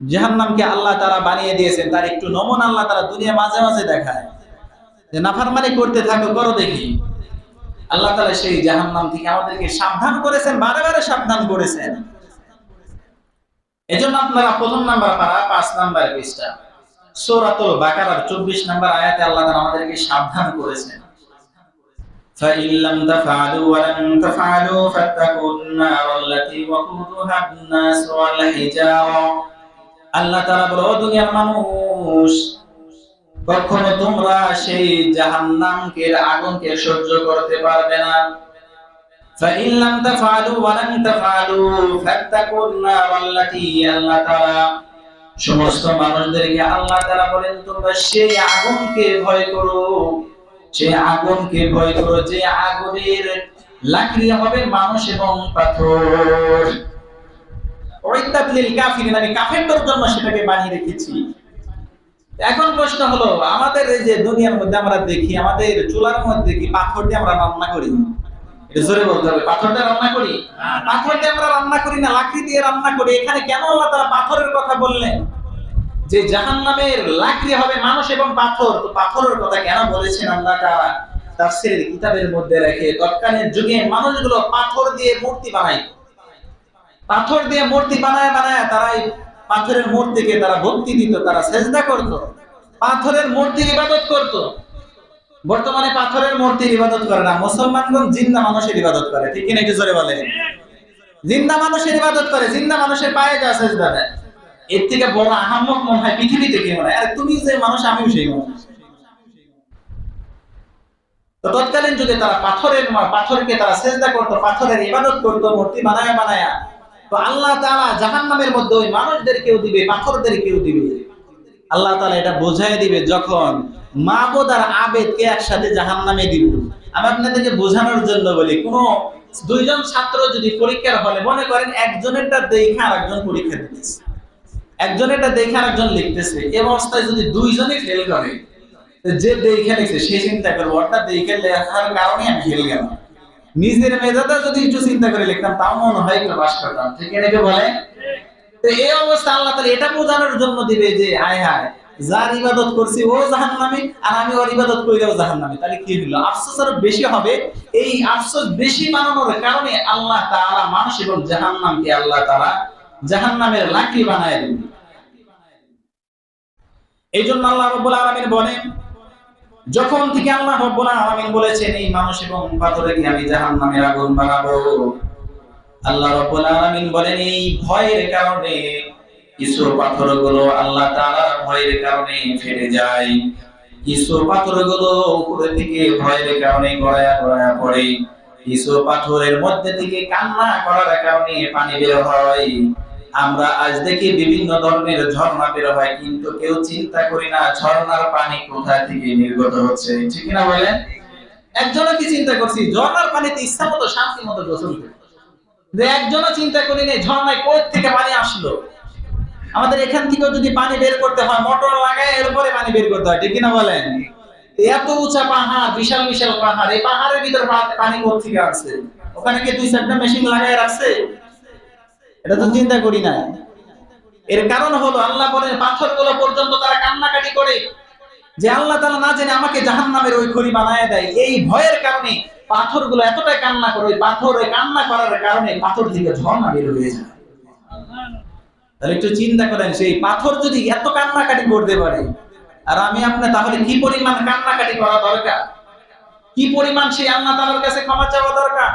জাহান্নামকে আল্লাহ তাআলা বানিয়ে দিয়েছেন, তার একটু নমুনা আল্লাহ তাআলা দুনিয়া মাঝে মাঝে দেখায় যে নাফরমানি করতে থাকো, করো দেখি। আল্লাহ তাআলা সেই জাহান্নাম থেকে আমাদেরকে সাবধান করেছেন, বারে বারে সাবধান করেছেন। এজন্য আপনারা প্রথম নাম্বার পারা 5 নাম্বার পৃষ্ঠা সূরাতুল বাকারার 24 নাম্বার আয়াতে আল্লাহ তাআলা আমাদেরকে সাবধান করেছেন। فَإِن لَّمْ تَفْعَلُوا وَلَن تَفْعَلُوا فَاتَّقُوا النَّارَ الَّتِي وَقُودُهَا النَّاسُ وَالْحِجَارَةُ। আল্লাহ তাআলা বলে, ও দুনিয়ার মানুষ, কখনো তোমরা সেই জাহান্নামকে আগুনকে সহ্য করতে পারবে না। فَإِن لَّمْ تَفْعَلُوا وَلَن تَفْعَلُوا فَاتَّقُوا النَّارَ الَّتِي আল্লাহ তাআলা সমস্ত মানুষদেরকে আল্লাহ তাআলা বলেন, তোমরা সেই আগুনকে ভয় করো, সেই আগুনকে ভয় করো যে আগুনের লাকড়ি হবে মানুষ এবং পাথর। ওয়াইদাত লিল কাফিরিন, আমি কাফেরদের জন্য সেটাকে বানিয়ে রেখেছি। এখন প্রশ্ন হলো, আমাদের এই যে দুনিয়ার মধ্যে আমরা দেখি, আমাদের চুলার মধ্যে কি পাথর দিয়ে আমরা রান্না করি? এটা জোরে বলতে হবে, পাথর দিয়ে রান্না করি? পাথর দিয়ে আমরা রান্না করি না, লাকড়ি দিয়ে রান্না করি। এখানে কেন আল্লাহ তাআলা পাথরের কথা বললেন? যে জাহান্নামের লাকড়ি হবে মানুষ এবং পাথর, তো পাথরের কথা কেন বলেছেন আল্লাহ তাআলা তাফসীরের কিতাবের মধ্যে রেখে? তৎকালীন যুগে মানুষগুলো পাথর দিয়ে মূর্তি বানাইতো, পাথর দিয়ে মূর্তি বানায় বানায় তারা এই পাথরের মূর্তিকে তারা ভক্তি দিত, তারা সেজদা করত, পাথরের মূর্তির ইবাদত করত। বর্তমানে পাথরের মূর্তির ইবাদত করে না, মুসলমানগণ জিন্দা মানুষের ইবাদত করে। ঠিক কিনা একটু জোরে বলে? জিন্দা মানুষের ইবাদত করে, জিন্দা মানুষের পায়ে যা সেজদা দেয়। এর থেকে বড় আহাম্মক মনে হয় পৃথিবীতে কেউ নাই। আর তুমি যে মানুষ, আমিও সেই মানুষ। তো তৎকালীন যুগে তারা পাথরকে তারা সেজদা করত, পাথরের ইবাদত করত, মূর্তি বানায়া বানায়া। তো আল্লাহ তাআলা জাহান্নামের মধ্যে ওই মানুষদেরকেও দিবে, পাথরদেরকেও দিবে। আল্লাহ তাআলা এটা বোঝায় দিবে যখন মাবুদ আর আবেদকে একসাথে জাহান্নামে দিব। আমি আপনাদেরকে বোঝানোর জন্য বলি, কোন দুইজন ছাত্র যদি পরীক্ষার হলে মনে করেন একজনেরটা দেখে আর একজন পরীক্ষা দিতেছে, একজনেরটা দেখে আর একজন লিখতেছে, এই অবস্থায় যদি দুইজনই ফেল করে, যে দেখে লিখছে সে চিন্তা করবে ওটা দেখে লেখার কারণে আমি ফেল গেলাম। নিজের মেধাটা যদি একটু চিন্তা করে লিখতাম তাও মনে হয় একটু পাস করতাম। ঠিক এটাকে বলে? তো এই অবস্থা আল্লাহ তাআলা এটা বোঝানোর জন্য দিবে যে হায় হায়, যার ইবাদত করছি ও জাহান্নামী আর আমি ওর ইবাদত কইরাও জাহান্নামী, তাহলে কি হলো? আফসোস আরো বেশি হবে। এই আফসোস বেশি বানানোর কারণে আল্লাহ তাআলা মানুষ এবং জাহান্নামকে আল্লাহ তাআলা জাহান্নামের লাকড়ি বানায় দিবেন। এই জন্য আল্লাহ রাব্বুল আলামিন বলেন, যখন থেকে আল্লাহ রাব্বুল আলামিন বলেছেন এই মানুষ এবং পাথরকে আমি জাহান্নামের আগুন বানাবো, আল্লাহ রাব্বুল আলামিন বলেন এই ভয়ের কারণে কিছু পাথরগুলো আল্লাহ তাআলার ভয়ের কারণে ফেটে যায়, কিছু পাথরগুলো উপরে থেকে ভয়ের কারণে গড়ায়া গড়ায়া পড়ে, কিছু পাথরের মধ্যে থেকে কান্না করার কারণে পানি বের হয়। আমরা আজ দেখি বিভিন্ন ধরনের ঝর্ণা বের হয়, কিন্তু কেউ চিন্তা করি না ঝর্ণার পানি কোথা থেকে নির্গত হচ্ছে। ঠিক না বলেন? একজনও কি চিন্তা করছি ঝর্ণার পানিতে ইচ্ছা মতো শান্তি মতো গোসল করে? যে একজনও চিন্তা করি না ঝর্ণায় কোথা থেকে পানি আসলো। আমাদের এখান থেকে যদি পানি বের করতে হয় মোটর লাগায় এরপরে পানি বের করতে হয়। ঠিক না বলেন? এত উঁচা পাহাড়, বিশাল বিশাল পাহাড়, এই পাহাড়ের ভিতর পানি কোথা থেকে আসছে? ওখানে কি 2-4টা মেশিন লাগায় রাখছে? এটা তো চিন্তা করি না। এর কারণ হলো আল্লাহ বলেন পাথরগুলো পর্যন্ত তারা কান্নাকাটি করে যে আল্লাহ তাআলা না জেনে আমাকে জাহান্নামের ওই খড়ি বানায় দেয়। এই ভয়ের কারণে পাথরগুলো এতটাই কান্না করে, ওই পাথরে কান্না করার কারণে পাথর থেকে ঝর্ণা বের হয়ে যায়। তাহলে একটু চিন্তা করেন, সেই পাথর যদি এত কান্নাকাটি করতে পারে, আর আমি আপনি, তাহলে কি পরিমাণ কান্নাকাটি করা দরকার, কি পরিমাণ সেই আল্লাহ তাআলার কাছে ক্ষমা চাওয়া দরকার।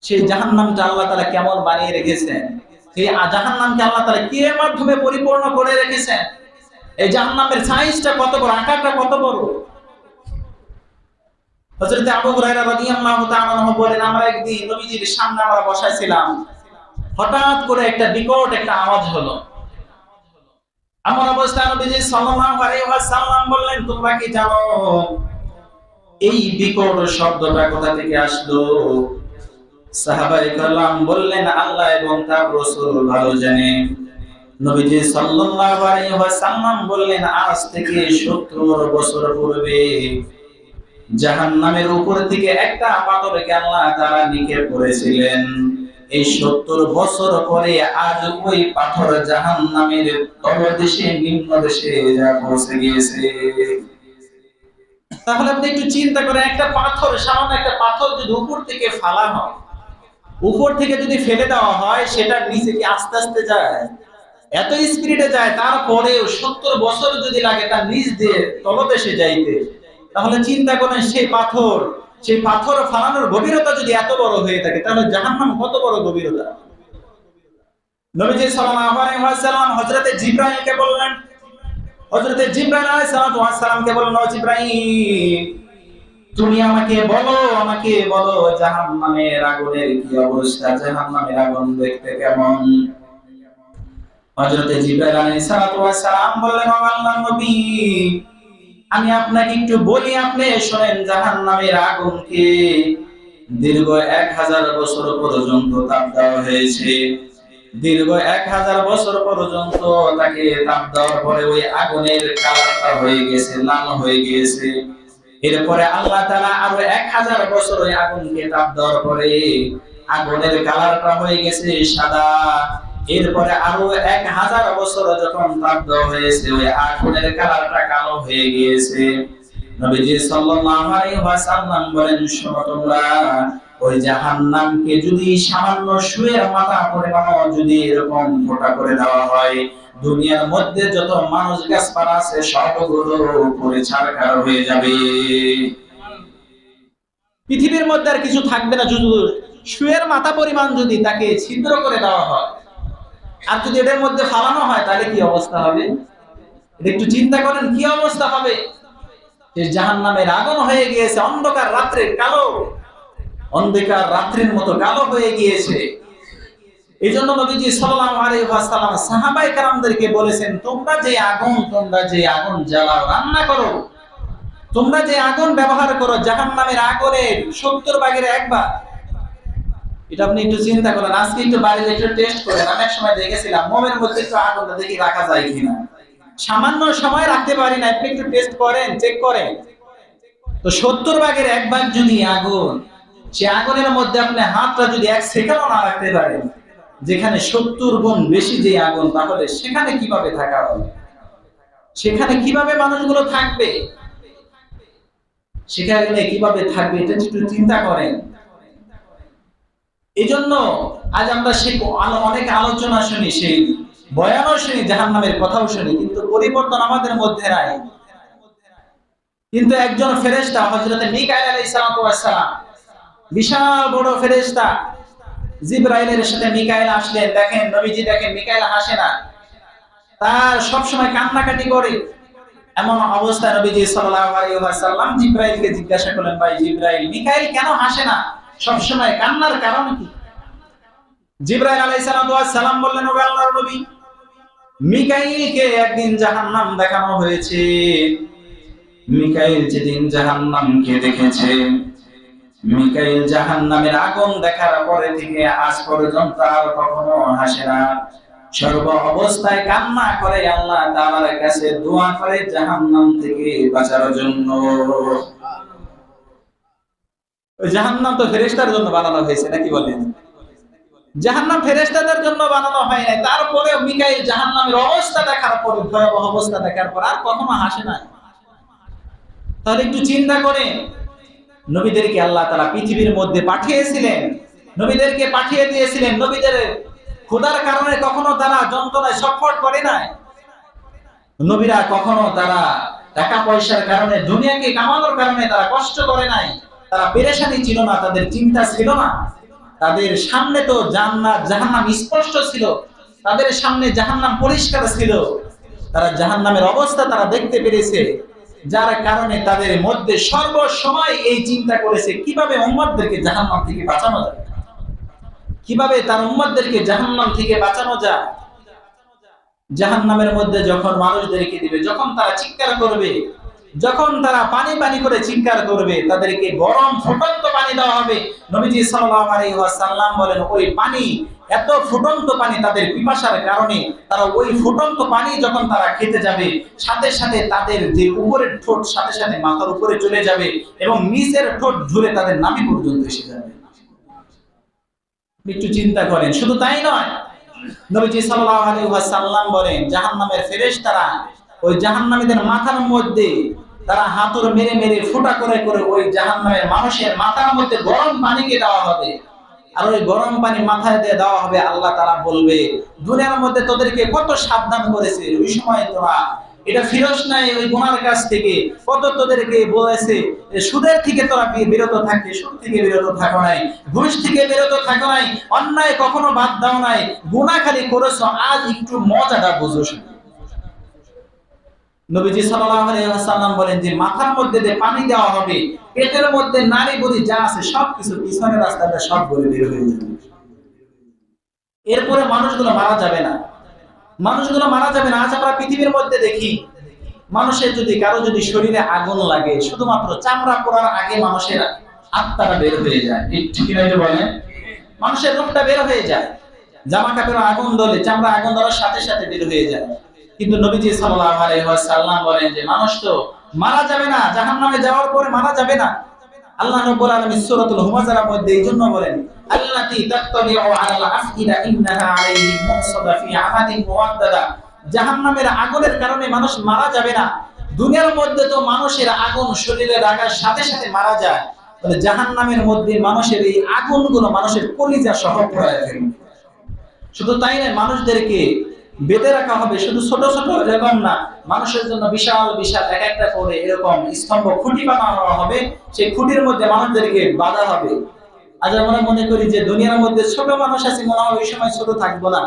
সেই জাহান্নামটা আল্লাহ তাআলা কেমন বানিয়ে রেখেছেন, সেই জাহান্নামকে আল্লাহ তাআলা কি এর মাধ্যমে পরিপূর্ণ করে রেখেছেন। এই জাহান্নামের সাইজটা কত বড়, আকারটা কত বড়। হযরত আবু হুরায়রা রাদিয়াল্লাহু তাআলা আনহু বলেন, আমরা একদিন নবীজির সামনে আমরা বসা ছিলাম, হঠাৎ করে একটা বিকট একটা আওয়াজ হলো। এমন অবস্থায় নবীজি সাল্লাল্লাহু আলাইহি ওয়াসাল্লাম বললেন, তোমরা কি জানো এই বিকট শব্দটা কোথা থেকে আসলো? সাহাবায়ে কেরাম বললেন, আল্লাহ এবং তার রাসূল ভালো জানেন। নবীজি সাল্লাল্লাহু আলাইহি ওয়াসাল্লাম বললেন, আজ থেকে 70 বছর পূর্বে জাহান্নামের উপর থেকে একটা পাথরকে আল্লাহ তাআলা নিক্ষেপ করেছিলেন। এই 70 বছর পরে আজ ওই পাথর জাহান্নামের তলদেশে নিম্ন দেশে যা পৌঁছে গিয়েছে। তাহলে আপনি একটু চিন্তা করেন, একটা পাথর, সামান্য একটা পাথর যদি উপর থেকে ফালা হয়, উপর থেকে যদি ফেলে দেওয়া হয়, সেটার নিচে কি আস্তে আস্তে যায়? এত স্পিডে যায়, তারপরেও 70 বছর যদি লাগে তার নিচ দিয়ে তলদেশে যাইতে, তাহলে চিন্তা করেন সেই পাথর ফালানোর গভীরতা যদি এত বড় হয়ে থাকে, তাহলে জাহান্নাম কত বড় গভীরতা। নবীজি সাল্লাল্লাহু আলাইহি ওয়াসাল্লাম হযরতে জিবরাইলকে বললেন, হযরতে জিবরাইল আলাইহিস সালামকে বললেন, ও জিবরাইল, তুমি আমাকে বলো জাহান্নামের আগুনের কি অবস্থা, জাহান্নামের আগুন দেখতে কেমন? হযরতে জিবরাইল আলাইহিস সালাম বললেন, ও আল্লাহর নবী, আমি আপনাকে একটু বলি, আপনি শুনেন, জাহান্নামের আগুনকে দীর্ঘ 1000 বছর পর্যন্ত তাপ দেওয়া হয়েছে। দীর্ঘ 1000 বছর পর্যন্ত তাকে তাপ দেওয়ার পরে ওই আগুনের কালারটা হয়ে গেছে, লাল হয়ে গিয়েছে। এরপরে আল্লাহ তাআলা আরো 1000 বছর ওই আগুনকে তাপ দেওয়ার পরে আগুনের কালারটা হয়ে গেছে সাদা। এরপরে আরো 1000 বছর যখন তাপ দেওয়া হয়েছে, ওই আগুনের কালারটা কালো হয়ে গিয়েছে। নবীজি সাল্লাল্লাহু আলাইহি ওয়াসাল্লাম বলেন, শোনো তোমরা, ওই জাহান্নামকে যদি সামান্য সুয়ের মাথা পরিমাণ যদি এরকম ফোঁটা করে দেওয়া হয়, দুনিয়ার মধ্যে যত মানুষ গাছপালা আছে সবগুলো পুড়ে ছারখার হয়ে যাবে। পৃথিবীর মধ্যে আর কিছু থাকবে না। শুধু সুয়ের মাথা পরিমাণ যদি তাকে ছিদ্র করে দেওয়া হয়, আর যদি এদের মধ্যে ফালানো হয়, তাহলে কি অবস্থা হবে? একটু চিন্তা করেন, কি অবস্থা হবে। জাহান্নামের আগুন হয়ে গিয়েছে অন্ধকার রাত্রের কালো, অন্ধকার রাত্রির মতো কালো হয়ে গিয়েছে। এই জন্য নবীজি সাল্লাল্লাহু আলাইহি ওয়াসাল্লাম সাহাবায়ে কেরামদেরকে বলেছেন, তোমরা যে আগুন জ্বালাও, রান্না করো, তোমরা যে আগুন ব্যবহার করো, জাহান্নামের আগুনের 70 ভাগের 1 ভাগ। এটা আপনি একটু চিন্তা করেন, আজকে একটু বাড়িতে একটু টেস্ট করেন। আমি এক সময় দেখেছিলাম মোমের মধ্যে একটু আগুনটা দেখি রাখা যায় কিনা, সামান্য সময় রাখতে পারি না। আপনি একটু টেস্ট করেন, চেক করেন। তো 70 ভাগের 1 ভাগ যদি আগুন, সে আগুনের মধ্যে আপনি হাতটা যদি 1 সেকেন্ডও না রাখতে পারেন, যেখানে 70 গুণ বেশি যে আগুন, তাহলে সেখানে কিভাবে থাকা হবে? সেখানে কিভাবে মানুষগুলো থাকবে? সেখানে কিভাবে থাকবে, এটা একটু চিন্তা করেন। এই জন্য আজ আমরা অনেক আলোচনা শুনি, সেই বয়ানও শুনি, জাহান্নামের কথাও শুনি, কিন্তু পরিবর্তন আমাদের মধ্যে নাই। কিন্তু একজন ফেরেশতা হযরতে মিকাঈল আলাইহিস সালাম, বিশাল বড় ফেরেশতা, জিবরাইলের সাথে মিকাঈল আসলেন। দেখেন নবীজি, দেখেন মিকাঈল হাসে না, তার সব সময় কান্নাকাটি করে। এমন অবস্থায় নবীজি সাল্লাল্লাহু আলাইহি ওয়াসাল্লাম জিবরাইলকে জিজ্ঞাসা করলেন, ভাই জিবরাইল, মিকাঈল কেন হাসে না, সব সময় কান্নার কারণ কি? জিবরাইল আলাইহিস সালাম বললেন, ও আল্লাহর নবী, মিকাঈলকে একদিন জাহান্নাম দেখানো হয়েছে। মিকাঈল যেদিন জাহান্নামকে দেখেছে, মিকাঈল জাহান্নামের আগুন দেখার পরে থেকে আজ পর্যন্ত আর কখনো হাসে না। সর্ব অবস্থায় কান্না করে আল্লাহ তাআলার কাছে দোয়া করে জাহান্নাম থেকে বাঁচার জন্য। ওই জাহান্নাম তো ফেরেশতার জন্য বানানো হয়েছে, নাকি বলেন? জাহান্নাম ফেরেশতাদের জন্য বানানো হয় নাই। তারপরেও মিকাঈল জাহান্নামের অবস্থা দেখার পরে, ভয়াবহ অবস্থা দেখার পর আর কখনো হাসে না। তাহলে একটু চিন্তা করেন, নবীদেরকে আল্লাহ তাআলা পৃথিবীর মধ্যে পাঠিয়েছিলেন, নবীদেরকে পাঠিয়ে দিয়েছিলেন। নবীদের খোদার কারণে কখনো তারা যন্ত্রণায় ছটফট করে নাই। নবীরা কখনো তারা টাকা পয়সার কারণে, দুনিয়াকে কামানোর কারণে তারা কষ্ট করে নাই। তারা পেরেশানি ছিল না, তাদের চিন্তা ছিল না। তাদের সামনে তো জান্নাত জাহান্নাম স্পষ্ট ছিল, তাদের সামনে জাহান্নাম পরিষ্কার ছিল। তারা জাহান্নামের অবস্থা তারা দেখতে পেরেছে, যার কারণে তাদের মধ্যে সর্বসময় এই চিন্তা করেছে কিভাবে উম্মতদেরকে জাহান্নাম থেকে বাঁচানো যায়, কিভাবে তার উম্মতদেরকে জাহান্নাম থেকে বাঁচানো যায়। জাহান্নামের মধ্যে যখন মানুষদেরকে দিবে, যখন তারা চিৎকার করবে, যখন তারা পানি পানি করে চিৎকার করবে, তাদেরকে গরম ফুটন্ত পানি দেওয়া হবে। নবীজি সাল্লাল্লাহু আলাইহি ওয়াসাল্লাম বলেন, ওই পানি, এত ফুটন্ত পানি, তাদের পিপাসার কারণে তারা ওই ফুটন্ত পানি যখন তারা খেতে যাবে, সাথে সাথে তাদের যে উপরের ঠোঁট সাথে সাথে মাথার উপরে চলে যাবে এবং নিচের ঠোঁট ঝুলে তাদের নাভি পর্যন্ত এসে যাবে। একটু চিন্তা করেন। শুধু তাই নয়, নবীজি সাল্লাল্লাহু আলাইহি ওয়াসাল্লাম বলেন জাহান্নামের ফেরেশতারা ওই জাহান্নামীদের মাথার মধ্যে তারা হাতুড় মেরে মেরে ফুটা করে করে ওই জাহান্নামের মানুষের মাথার মধ্যে গরম পানিকে দেওয়া হবে। আর ওই গরম পানি মাথায় দিয়ে দেওয়া হবে। আল্লাহ তাআলা বলবে দুনিয়ার মধ্যে তোদেরকে কত সাবধান করেছে, ওই সময় তোরা এটা ফিরোজ নাই ওই গুনার কাছ থেকে, কত তোদেরকে বলেছে সুদের থেকে তোরা বিরত থাকতে, সুদ থেকে বিরত থাকো নাই, ঘুষ থেকে বিরত থাকো নাই, অন্যায় কখনো বাদ দাও নাই, গুনাহ খালি করেছো, আজ একটু মজাটা বুঝো। নবীজি সাল্লাল্লাহু আলাইহি ওয়াসাল্লাম বলেন যে মাথার মধ্যে যে পানি দেওয়া হবে, পেটের মধ্যে নারী বুড়ি যা আছে সবকিছু পিছনের রাস্তাটা সব বলে বের হয়ে যাবে। এরপরে মানুষগুলো মারা যাবে না, মানুষগুলো মারা যাবে না। আজ আমরা পৃথিবীর মধ্যে দেখি মানুষের যদি কারো যদি শরীরে আগুন লাগে, শুধুমাত্র চামড়া পোড়ার আগে মানুষের আত্মাটা বের হয়ে যায়, ঠিক না বলেন? মানুষের রূপটা বের হয়ে যায়, জামা কাপড়ে আগুন জ্বলে, চামড়া আগুন জ্বলার সাথে সাথে বের হয়ে যায়। কিন্তু নবীজি সাল্লাল্লাহু আলাইহি ওয়াসাল্লাম বলেন যে মানুষ তো মারা যাবে না, জাহান্নামে যাওয়ার পরে মারা যাবে না। আল্লাহ রাব্বুল আলামিন সূরাতুল হুমাযার মধ্যে এইজন্য বলেন আল্লাতী তাত্তালিউ আলাল আফইদা ইন্নাহা আলাইহিম মুসাদা ফি আমাদিন মুওয়াদ্দাদা। জাহান্নামের আগুনের কারণে মানুষ মারা যাবে না। দুনিয়ার মধ্যে তো মানুষের আগুন শরীরে লাগার সাথে সাথে মারা যায়, তাহলে জাহান্নামের মধ্যে মানুষের এই আগুনগুলো মানুষের কলিজা সহ পুড়িয়ে ফেলবে। শুধু তাই নয়, মানুষদেরকে বেঁধে রাখা হবে, শুধু ছোট ছোট এরকম না, মানুষের জন্য বিশাল বিশাল এক একটা করে এরকম স্তম্ভ খুঁটি বানানো হবে, সেই খুঁটির মধ্যে মানুষদেরকে বাঁধা হবে। আজ আমরা মনে করি যে দুনিয়ার মধ্যে ছোট মানুষ আছে, মনে হয় ওই সময় ছোট থাকবো না।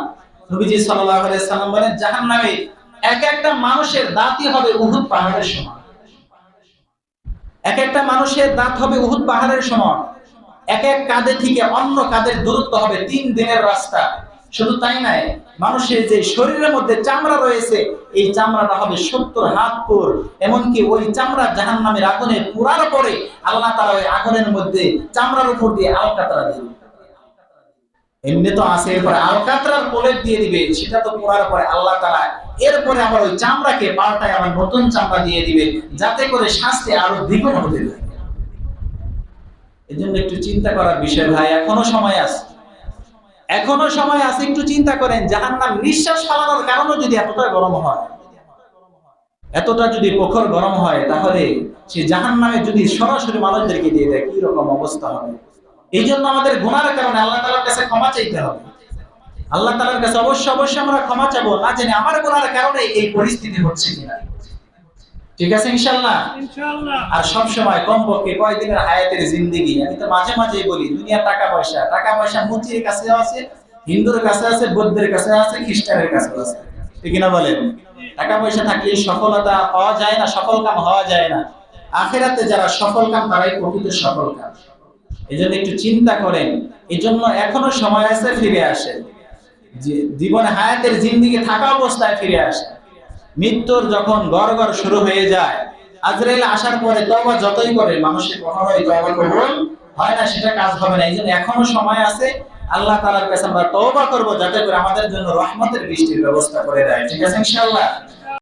নবীজি সাল্লাল্লাহু আলাইহি সাল্লাম বলেন জাহান্নামে এক একটা মানুষের দাঁতই হবে উহুদ পাহাড়ের সমান, এক একটা মানুষের দাঁত হবে উহুদ পাহাড়ের সমান। এক এক কাঁধে থেকে অন্য কাঁধের দূরত্ব হবে 3 দিনের রাস্তা। শুধু তাই নয়, মানুষের যে শরীরের মধ্যে চামড়া রয়েছে, এই চামড়াটা হবে 70 হাত পুর। এমনকি ওই চামড়া জাহান্নামের আগুনে পুরার পরে আল্লাহ তাআলা ওই আগুনের মধ্যে চামড়ার উপর দিয়ে আলকাতরা দিবে। এমনি তো আছে, এরপরে আলকাতরার প্রলেপ দিয়ে দিবে, সেটা তো পুরার পরে আল্লাহ তাআলা এরপরে আবার ওই চামড়াকে পাল্টায় আবার নতুন চামড়া দিয়ে দিবে, যাতে করে শাস্তি আরো দ্বিগুণ হতে থাকে। এজন্য একটু চিন্তা করার বিষয় ভাই, এখনো সময় আছে, এখনো সময় আছে। একটু চিন্তা করেন, জাহান্নাম নিঃশ্বাস ফেলানোর কারণে যদি এতটা গরম হয়, এতটা যদি প্রখর গরম হয়, তাহলে সেই জাহান্নামে যদি সরাসরি মানুষদেরকে দিয়ে দেয়, কি রকম অবস্থা হবে। এই জন্য আমাদের গুনাহের কারণে আল্লাহ তাআলার কাছে ক্ষমা চাইতে হবে। আল্লাহ তাআলার কাছে অবশ্যই আমরা ক্ষমা চাবো, না জানি আমার গুনাহের কারণে এই পরিস্থিতি হচ্ছে কিনা। ঠিক আছে ইনশাআল্লাহ? ইনশাআল্লাহ। আর সব সময় কমপক্ষে কয়দিনের হায়াতের জিন্দেগি, আমি তো মাঝে মাঝেই বলি, দুনিয়া টাকা পয়সা মুচির কাছে আছে, হিন্দুর কাছে আছে, বৌদ্ধের কাছে আছে, খ্রিস্টানের কাছে আছে, ঠিক না বলেন? টাকা পয়সা থাকলে সফলতা পাওয়া যায় না, সফল কাম হওয়া যায় না। আখিরাতে যারা সফল কাম তারাই প্রকৃত সফল কাম। এজন্য একটু চিন্তা করেন। এজন্য এখনো সময় আছে, ফিরে আসেন। যে জীবনে হায়াতের জিন্দেগি থাকা অবস্থায় ফিরে আসেন। মৃত্যুর যখন গড়গড় শুরু হয়ে যায়, আজরাইল আসার পরে তওবা যতই করে মানুষের কখনোই তওবা কবুল হয় না, সেটা কাজ হবে না। এইজন্য এখনো সময় আছে, আল্লাহ তাআলার কাছে আমরা তওবা করব, যাতে করে আমাদের জন্য রহমতের বৃষ্টির ব্যবস্থা করে দেয়। ঠিক আছে ইনশাআল্লাহ?